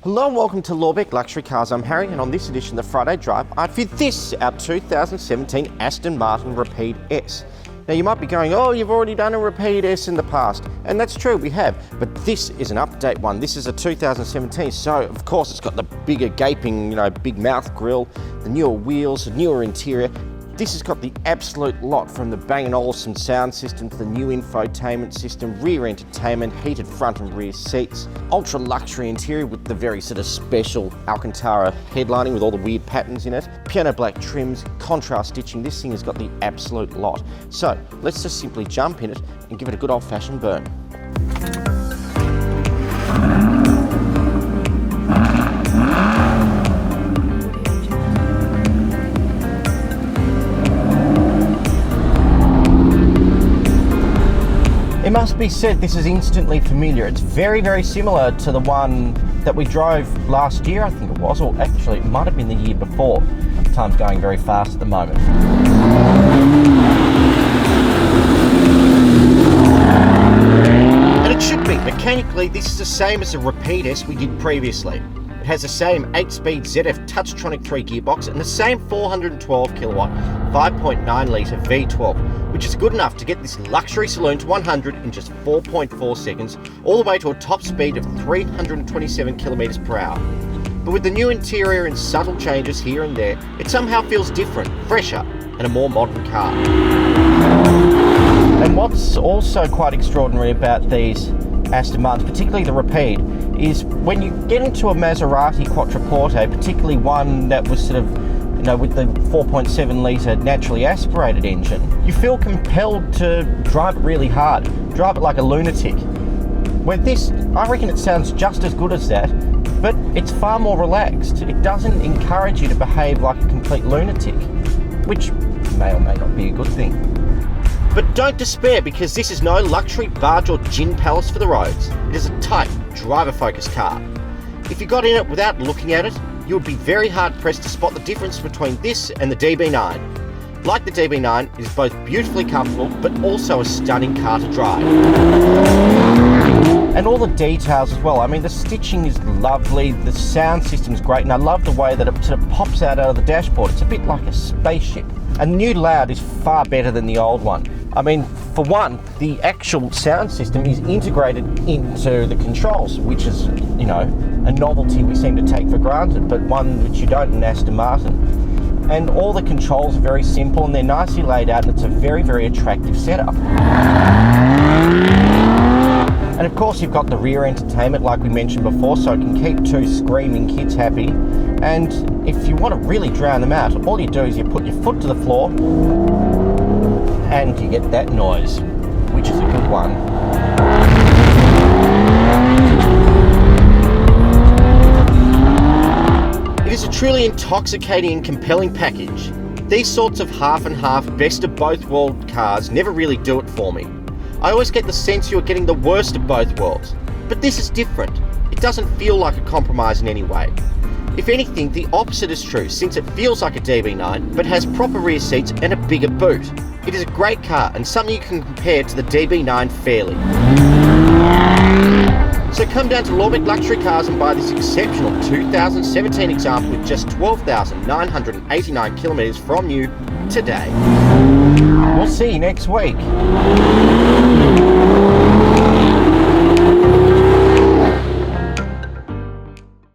Hello and welcome to Lorbeck Luxury Cars. I'm Harry, and on this edition of the Friday Drive, I fit this, our 2017 Aston Martin Rapide S. Now you might be going, oh, you've already done a Rapide S in the past, and that's true, we have, but this is an update one. This is a 2017, so of course it's got the bigger gaping, big mouth grille, the newer wheels, the newer interior. This has got the absolute lot, from the Bang & Olufsen sound system to the new infotainment system, rear entertainment, heated front and rear seats, ultra luxury interior with the very sort of special Alcantara headlining with all the weird patterns in it, piano black trims, contrast stitching. This thing has got the absolute lot. So let's just simply jump in it and give it a good old-fashioned burn. It must be said, this is instantly familiar. It's very, very similar to the one that we drove last year, I think it was, or actually it might have been the year before. Time's going very fast at the moment. And it should be. Mechanically, this is the same as the Rapide S we did previously. It has the same 8-speed ZF Touchtronic 3 gearbox and the same 412 kilowatt 5.9 litre V12, which is good enough to get this luxury saloon to 100 in just 4.4 seconds, all the way to a top speed of 327 kilometers per hour. But with the new interior and subtle changes here and there, it somehow feels different, fresher, and a more modern car. And what's also quite extraordinary about these Aston Martins, particularly the Rapide, is when you get into a Maserati Quattroporte, particularly one that was sort of, with the 4.7 litre naturally aspirated engine, you feel compelled to drive it really hard, drive it like a lunatic. With this, I reckon it sounds just as good as that, but it's far more relaxed. It doesn't encourage you to behave like a complete lunatic, which may or may not be a good thing. But don't despair, because this is no luxury barge or gin palace for the roads. It is a tight, driver-focused car. If you got in it without looking at it, you would be very hard-pressed to spot the difference between this and the DB9. Like the DB9, it is both beautifully comfortable, but also a stunning car to drive. And all the details as well. I mean, the stitching is lovely, the sound system is great, and I love the way that it sort of pops out of the dashboard. It's a bit like a spaceship. And the new layout is far better than the old one. I mean, for one, the actual sound system is integrated into the controls, which is, a novelty we seem to take for granted, but one which you don't in Aston Martin. And all the controls are very simple and they're nicely laid out, and it's a very, very attractive setup. And of course you've got the rear entertainment like we mentioned before, so it can keep two screaming kids happy. And if you want to really drown them out, all you do is you put your foot to the floor and you get that noise, which is a good one. It is a truly intoxicating and compelling package. These sorts of half and half, best of both world cars never really do it for me. I always get the sense you're getting the worst of both worlds, but this is different. It doesn't feel like a compromise in any way. If anything, the opposite is true, since it feels like a DB9, but has proper rear seats and a bigger boot. It is a great car, and something you can compare to the DB9 fairly. So come down to Lorbeck Luxury Cars and buy this exceptional 2017 example with just 12,989 kilometres from you today. We'll see you next week.